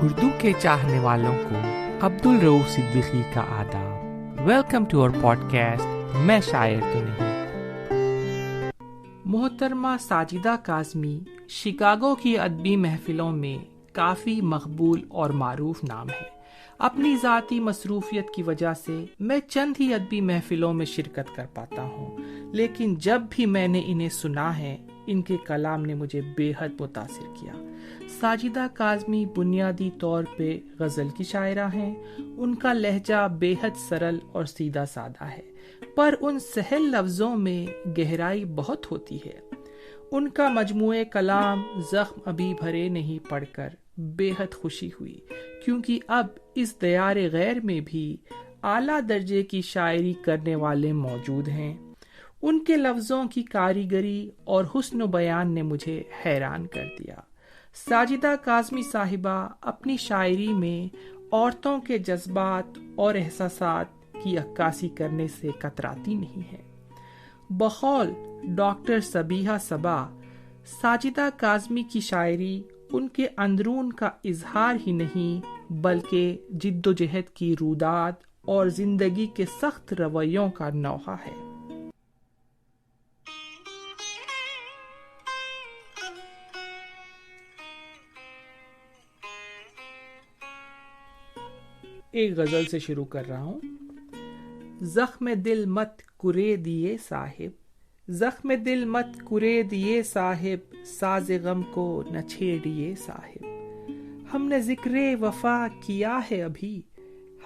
اردو کے چاہنے والوں کو عبدالرؤوف صدیقی کا آداب۔ ویلکم ٹو اور پوڈ کاسٹ میں شاعر تو نہیں۔ محترمہ ساجدہ کاظمی شکاگو کی ادبی محفلوں میں کافی مقبول اور معروف نام ہے۔ اپنی ذاتی مصروفیت کی وجہ سے میں چند ہی ادبی محفلوں میں شرکت کر پاتا ہوں، لیکن جب بھی میں نے انہیں سنا ہے، ان کے کلام نے مجھے بے حد متاثر کیا۔ ساجدہ کاظمی بنیادی طور پہ غزل کی شاعرہ ہیں۔ ان کا لہجہ بے حد سرل اور سیدھا سادہ ہے، پر ان سہل لفظوں میں گہرائی بہت ہوتی ہے۔ ان کا مجموعہ کلام زخم ابھی بھرے نہیں پڑھ کر بے حد خوشی ہوئی، کیونکہ اب اس دیار غیر میں بھی اعلیٰ درجے کی شاعری کرنے والے موجود ہیں۔ ان کے لفظوں کی کاریگری اور حسن و بیان نے مجھے حیران کر دیا۔ ساجدہ کاظمی صاحبہ اپنی شاعری میں عورتوں کے جذبات اور احساسات کی عکاسی کرنے سے کتراتی نہیں ہے۔ بقول ڈاکٹر صبیحہ صبا، ساجدہ کاظمی کی شاعری ان کے اندرون کا اظہار ہی نہیں، بلکہ جد و جہد کی روداد اور زندگی کے سخت رویوں کا نوحہ ہے۔ ایک غزل سے شروع کر رہا ہوں۔ زخم دل مت کرے دیے صاحب، زخم دل مت کرے دیے صاحب، ساز غم کو نہ چھیڑیے صاحب۔ ہم نے ذکر وفا کیا ہے ابھی،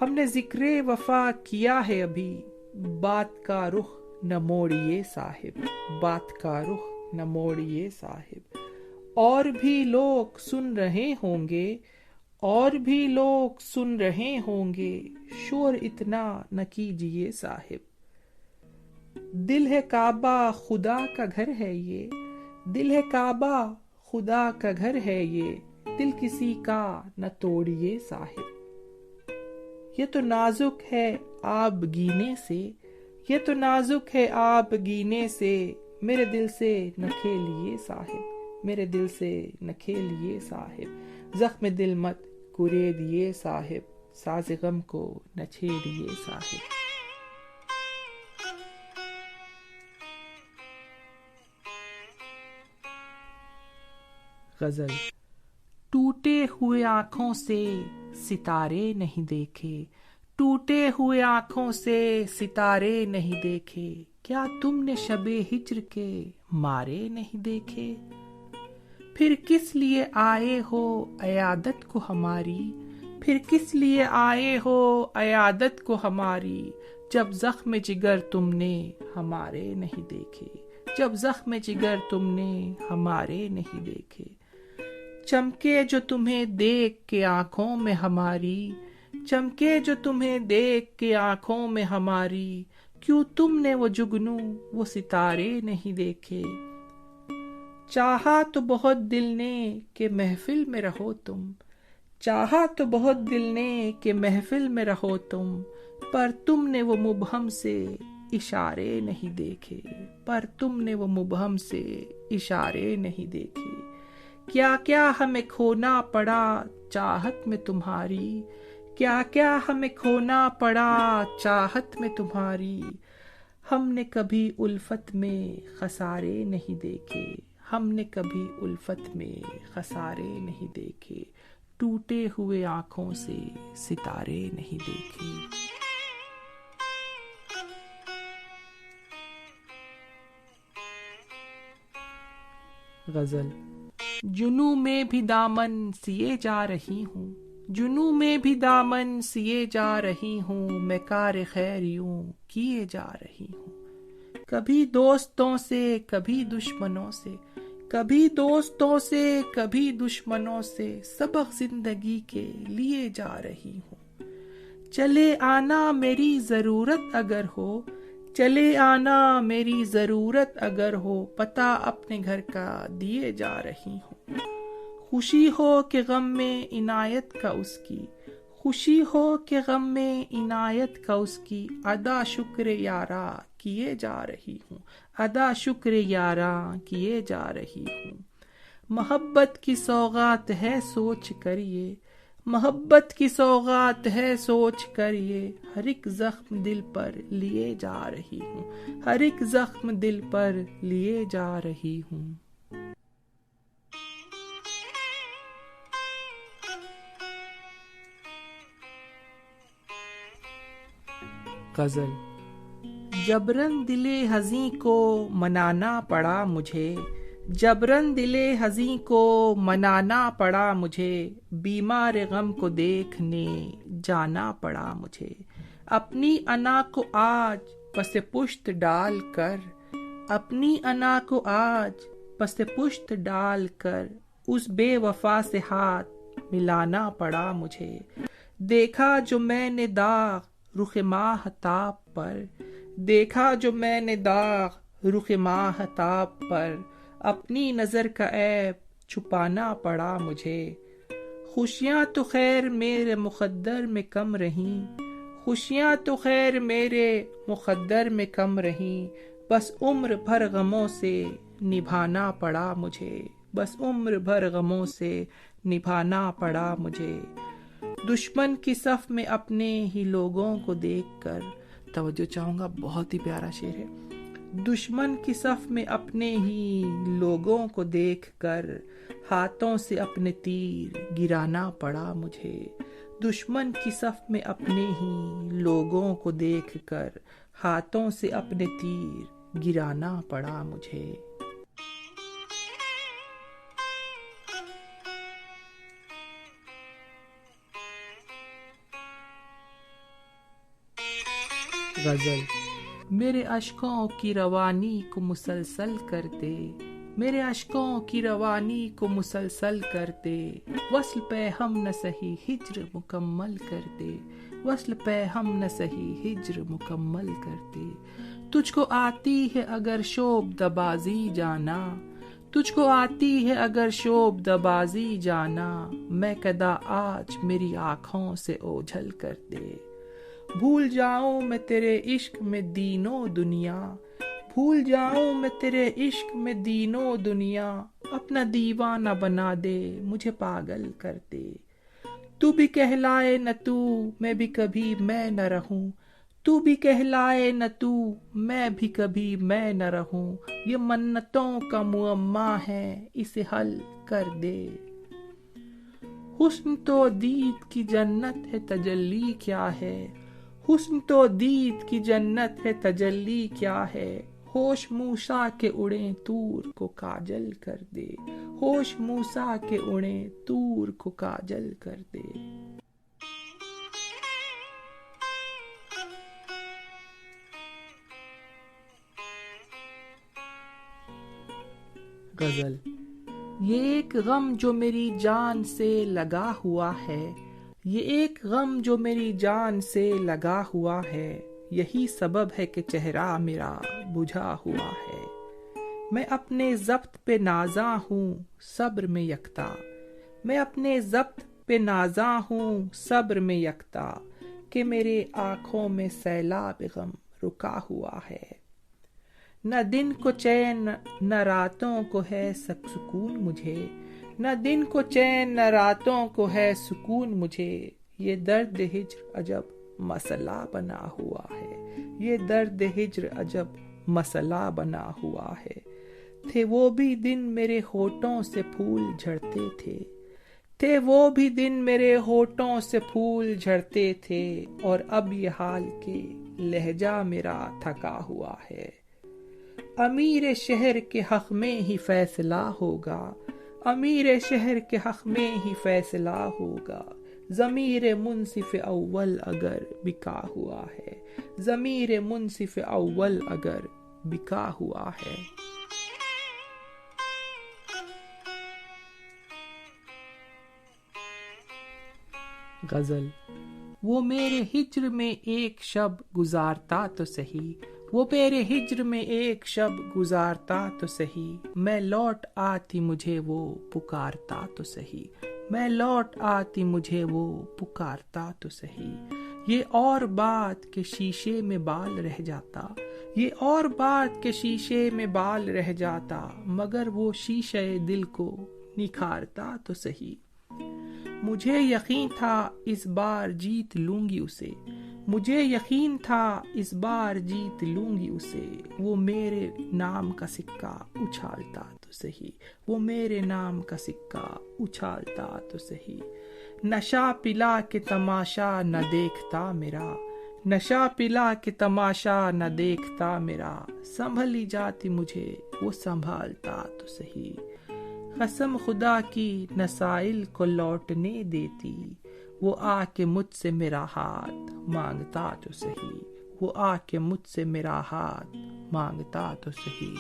ہم نے ذکر وفا کیا ہے ابھی، بات کا رخ نہ موڑیے صاحب، بات کا رخ نہ موڑیے صاحب۔ اور بھی لوگ سن رہے ہوں گے، اور بھی لوگ سن رہے ہوں گے، شور اتنا نہ کیجیے صاحب۔ دل ہے کعبہ خدا کا گھر ہے یہ، دل ہے کعبہ خدا کا گھر ہے یہ، دل کسی کا نہ توڑیے صاحب۔ یہ تو نازک ہے آب گینے سے، یہ تو نازک ہے آب گینے سے، میرے دل سے نہ کھیلیے صاحب، میرے دل سے نہ کھیلیے صاحب۔ زخم دل مت کرے دیے صاحب، ساز غم کو نہ چھیڑیے صاحب۔ غزل۔ ٹوٹے ہوئے آنکھوں سے ستارے نہیں دیکھے، ٹوٹے ہوئے آنکھوں سے ستارے نہیں دیکھے، کیا تم نے شب ہجر کے مارے نہیں دیکھے؟ پھر کس لیے آئے ہو عیادت کو ہماری، پھر کس لیے آئے ہو عیادت کو ہماری، جب زخم جگر تم نے ہمارے نہیں دیکھے، جب زخم جگر تم نے ہمارے نہیں دیکھے۔ چمکے جو تمہیں دیکھ کے آنکھوں میں ہماری، چمکے جو تمہیں دیکھ کے آنکھوں میں ہماری، کیوں تم نے وہ جگنو وہ ستارے نہیں دیکھے؟ چاہا تو بہت دل نے کہ محفل میں رہو تم، چاہا تو بہت دل نے کہ محفل میں رہو تم، پر تم نے وہ مبہم سے اشارے نہیں دیکھے، پر تم نے وہ مبہم سے اشارے نہیں دیکھے۔ کیا کیا ہمیں کھونا پڑا چاہت میں تمہاری، کیا کیا ہمیں کھونا پڑا چاہت میں تمہاری، ہم نے کبھی الفت میں خسارے نہیں دیکھے، ہم نے کبھی الفت میں خسارے نہیں دیکھے، ٹوٹے ہوئے آنکھوں سے ستارے نہیں دیکھے۔ غزل۔ جنوں میں بھی دامن سیے جا رہی ہوں، جنوں میں بھی دامن سیے جا رہی ہوں، میں کار خیر یوں کیے جا رہی ہوں، کبھی دوستوں سے کبھی دشمنوں سے، کبھی دوستوں سے کبھی دشمنوں سے، سبق زندگی کے لیے جا رہی ہوں۔ چلے آنا میری ضرورت اگر ہو، چلے آنا میری ضرورت اگر ہو، پتہ اپنے گھر کا دیے جا رہی ہوں۔ خوشی ہو کہ غم میں عنایت کا اس کی، خوشی ہو کہ غم میں عنایت کا اس کی، ادا شکر یارا کیے جا رہی ہوں، ادا شکر یارا کیے جا رہی ہوں۔ محبت کی سوغات ہے سوچ کر یہ، محبت کی سوغات ہے سوچ کر یہ، ہر ایک زخم دل پر لیے جا رہی ہوں، ہر ایک زخم دل پر لیے جا رہی ہوں۔ غزل۔ جبرن دل حزیں کو منانا پڑا مجھے، جبرن دل حزیں کو منانا پڑا مجھے، بیمار غم کو دیکھنے جانا پڑا مجھے، اپنی انا کو آج پس پشت ڈال کر، اپنی انا کو آج پس پشت ڈال کر، اس بے وفا سے ہاتھ ملانا پڑا مجھے، دیکھا جو میں نے داغ رخ ماہتاب پر، دیکھا جو میں نے داغ رخ ماہتاب پر، اپنی نظر کا عیب چھپانا پڑا مجھے، خوشیاں تو خیر میرے مقدر میں کم رہیں، خوشیاں تو خیر میرے مقدر میں کم رہیں، بس عمر بھر غموں سے نبھانا پڑا مجھے، بس عمر بھر غموں سے نبھانا پڑا مجھے، دشمن کی صف میں اپنے ہی لوگوں کو دیکھ کر، توجہ چاہوں گا، بہت ہی پیارا شعر ہے، دشمن کی صف میں اپنے ہی لوگوں کو دیکھ کر، ہاتھوں سے اپنے تیر گرانا پڑا مجھے، دشمن کی صف میں اپنے ہی لوگوں کو دیکھ کر، ہاتھوں سے اپنے تیر گرانا پڑا مجھے۔ غزل۔ میرے اشکوں کی روانی کو مسلسل کر دے، میرے اشکوں کی روانی کو مسلسل کر دے، وصل پہ ہم نہ سہی ہجر مکمل کر دے، وصل پہ ہم نہ سہی ہجر مکمل کر دے، تجھ کو آتی ہے اگر شوب دبازی جانا، تجھ کو آتی ہے اگر شوب دبازی جانا، میں کدا آج میری آنکھوں سے اوجھل کر دے، بھول جاؤں میں تیرے عشق میں دین و دنیا، بھول جاؤں میں تیرے عشق میں دین و دنیا، اپنا دیوانہ بنا دے مجھے پاگل کر دے، تو بھی کہلائے نہ تو میں بھی کبھی میں نہ رہوں، تو بھی کہلائے نہ تو میں بھی کبھی میں نہ رہوں، یہ منتوں کا معمہ ہے اسے حل کر دے، حسن تو دید کی جنت ہے تجلی کیا ہے، حسن تو دید کی جنت ہے تجلی کیا ہے، ہوش موسیٰ کے اڑیں طور کو کاجل کر دے، ہوش موسیٰ کے اڑیں طور کو کاجل کر دے۔ غزل۔ یہ ایک غم جو میری جان سے لگا ہوا ہے، یہ ایک غم جو میری جان سے لگا ہوا ہے، یہی سبب ہے کہ چہرہ میرا بجھا ہوا ہے، میں اپنے ضبط پہ نازاں ہوں صبر میں یکتا، میں اپنے ضبط پہ نازاں ہوں صبر میں یکتا، کہ میرے آنکھوں میں سیلاب غم رکا ہوا ہے، نہ دن کو چین نہ راتوں کو ہے سکون مجھے، نہ دن کو چین نہ راتوں کو ہے سکون مجھے، یہ درد ہجر عجب مسئلہ بنا ہوا ہے، یہ درد ہجر عجب مسئلہ بنا ہوا ہے، تھے وہ بھی دن میرے ہونٹوں سے پھول جھڑتے تھے، تھے وہ بھی دن میرے ہونٹوں سے پھول جھڑتے تھے، اور اب یہ حال کہ لہجہ میرا تھکا ہوا ہے، امیر شہر کے حق میں ہی فیصلہ ہوگا، امیر شہر کے حق میں ہی فیصلہ ہوگا، ضمیر منصف اول اگر بکا ہوا ہے، ضمیر منصف اول اگر بکا ہوا ہے۔ غزل۔ وہ میرے ہجر میں ایک شب گزارتا تو سہی، وہ میرے ہجر میں ایک شب گزارتا تو سہی، میں لوٹ آتی مجھے وہ پکارتا تو سہی، میں لوٹ آتی مجھے وہ پکارتا تو سہی، یہ اور بات کہ شیشے میں بال رہ جاتا، یہ اور بات کہ شیشے میں بال رہ جاتا، مگر وہ شیشے دل کو نکھارتا تو سہی، مجھے یقین تھا اس بار جیت لوں گی اسے، مجھے یقین تھا اس بار جیت لوں گی اسے، وہ میرے نام کا سکہ اچھالتا تو سہی، وہ میرے نام کا سکہ اچھالتا تو سہی۔ نشہ پلا کے تماشا نہ دیکھتا میرا، نشہ پلا کے تماشا نہ دیکھتا میرا، سنبھلی جاتی مجھے وہ سنبھالتا تو سہی۔ قسم خدا کی نہ سائل کو لوٹنے دیتی، وہ آ کے مجھ سے میرا ہاتھ مانگتا تو سہی، وہ آ کے مجھ سے میرا ہاتھ مانگتا تو سہی۔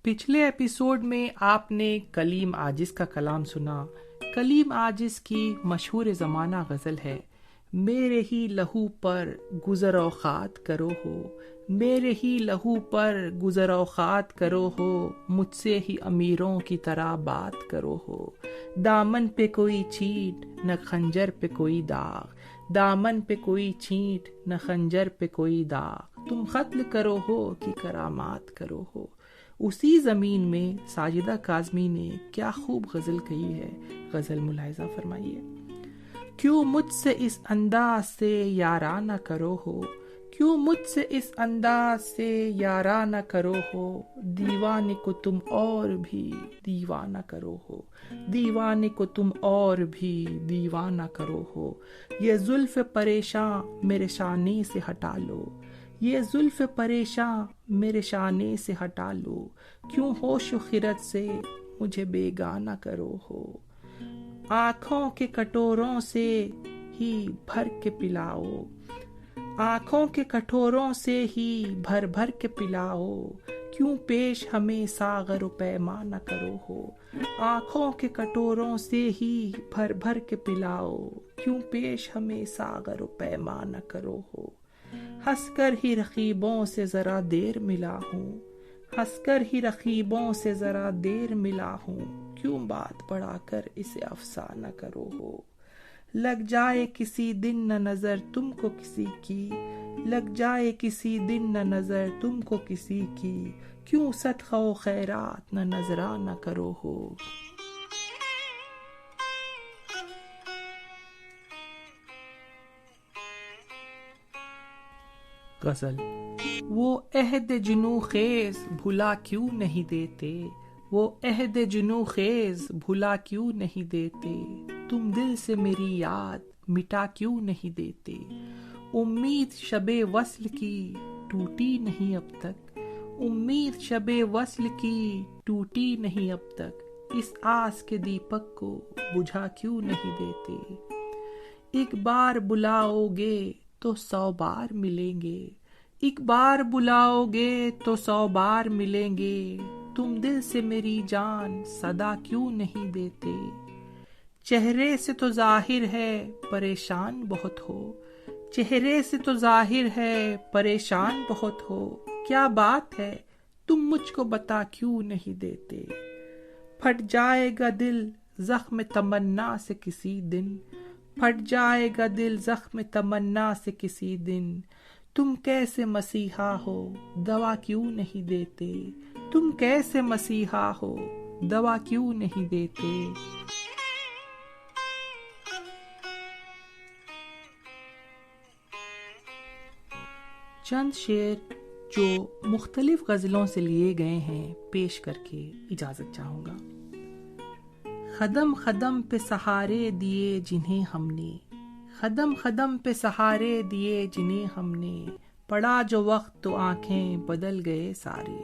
پچھلے ایپیسوڈ میں آپ نے کلیم عاجز کا کلام سنا۔ کلیم عاجز کی مشہور زمانہ غزل ہے، میرے ہی لہو پر گزر اوقات کرو ہو، میرے ہی لہو پر گزر اوقات کرو ہو، مجھ سے ہی امیروں کی طرح بات کرو ہو۔ دامن پہ کوئی چھینٹ نہ خنجر پہ کوئی داغ، دامن پہ کوئی چھینٹ نہ خنجر پہ کوئی داغ، تم قتل کرو ہو کہ کرامات کرو ہو۔ اسی زمین میں ساجدہ کاظمی نے کیا خوب غزل کہی ہے، غزل ملاحظہ فرمائیے۔ کیوں مجھ سے اس انداز سے یارانہ کرو ہو، کیوں مجھ سے اس انداز سے یارانہ کرو ہو، دیوانے کو تم اور بھی دیوانہ کرو ہو، دیوانے کو تم اور بھی دیوانہ کرو ہو۔ یہ زلف پریشاں میرے شانے سے ہٹا لو، یہ زلف پریشاں میرے شانے سے ہٹا لو، کیوں ہوش و خرد سے مجھے بیگانہ کرو ہو۔ آنکھوں کے کٹوروں سے ہی بھر کے پلاؤ، آنکھوں کے کٹوروں سے ہی بھر بھر کے پلاؤ، کیوں پیش ہمیں ساغر و پیمانہ کرو ہو۔ آنکھوں کے کٹوروں سے ہی بھر بھر کے پلاؤ، کیوں پیش ہمیں ساغر و پیمانہ کرو ہو۔ ہنس کر ہی رقیبوں سے ذرا دیر ملا ہوں، ہنس کر ہی رقیبوں سے ذرا دیر ملا ہوں، کیوں بات بڑھا کر اسے افسانہ کرو ہو۔ لگ جائے کسی دن نہ نظر تم کو کسی کی، لگ جائے کسی دن نہ نظر تم کو کسی کی، کیوں صدقہ و خیرات نہ نذرانہ کرو ہو۔ غزل۔ وہ عہد جنوں خیز بھلا کیوں نہیں دیتے، وہ عہد جنوں خیز بھلا کیوں نہیں دیتے، تم دل سے میری یاد مٹا کیوں نہیں دیتے۔ امید شب وصل کی ٹوٹی نہیں اب تک، امید شب وصل کی ٹوٹی نہیں اب تک، اس آس کے دیپک کو بجھا کیوں نہیں دیتے۔ ایک بار بلاؤ گے تو 100 بار ملیں گے، ایک بار بلاؤ گے تو 100 بار ملیں گے، تم دل سے میری جان صدا کیوں نہیں دیتے۔ چہرے سے تو ظاہر ہے پریشان بہت ہو، چہرے سے تو ظاہر ہے پریشان بہت ہو، کیا بات ہے تم مجھ کو بتا کیوں نہیں دیتے۔ پھٹ جائے گا دل زخم تمنا سے کسی دن، پھٹ جائے گا دل زخم تمنا سے کسی دن، تم کیسے مسیحا ہو دوا کیوں نہیں دیتے، تم کیسے مسیحا ہو دوا کیوں نہیں دیتے۔ چند شعر جو مختلف غزلوں سے لیے گئے ہیں پیش کر کے اجازت چاہوں گا۔ قدم قدم پہ سہارے دیے جنہیں ہم نے، قدم قدم پہ سہارے دیے جنہیں ہم نے، پڑا جو وقت تو آنکھیں بدل گئے سارے،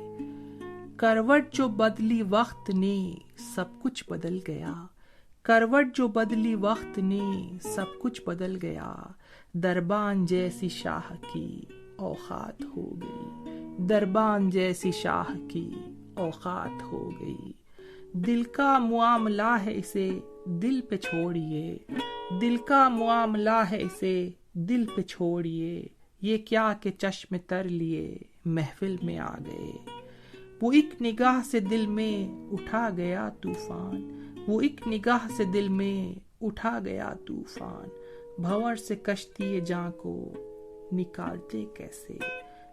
کروٹ جو بدلی وقت نے سب کچھ بدل گیا، کروٹ جو بدلی وقت نے سب کچھ بدل گیا، دربان جیسی شاہ کی اوقات ہو گئی، دربان جیسی شاہ کی اوقات ہو گئی۔ دل کا معاملہ ہے اسے دل پہ چھوڑیے، دل کا معاملہ ہے اسے دل پہ چھوڑیے، یہ کیا کہ چشم تر لیے محفل میں آ گئے، وہ ایک نگاہ سے دل میں اٹھا گیا طوفان، وہ ایک نگاہ سے دل میں اٹھا گیا طوفان، بھنور سے کشتی جاں کو نکالتے کیسے،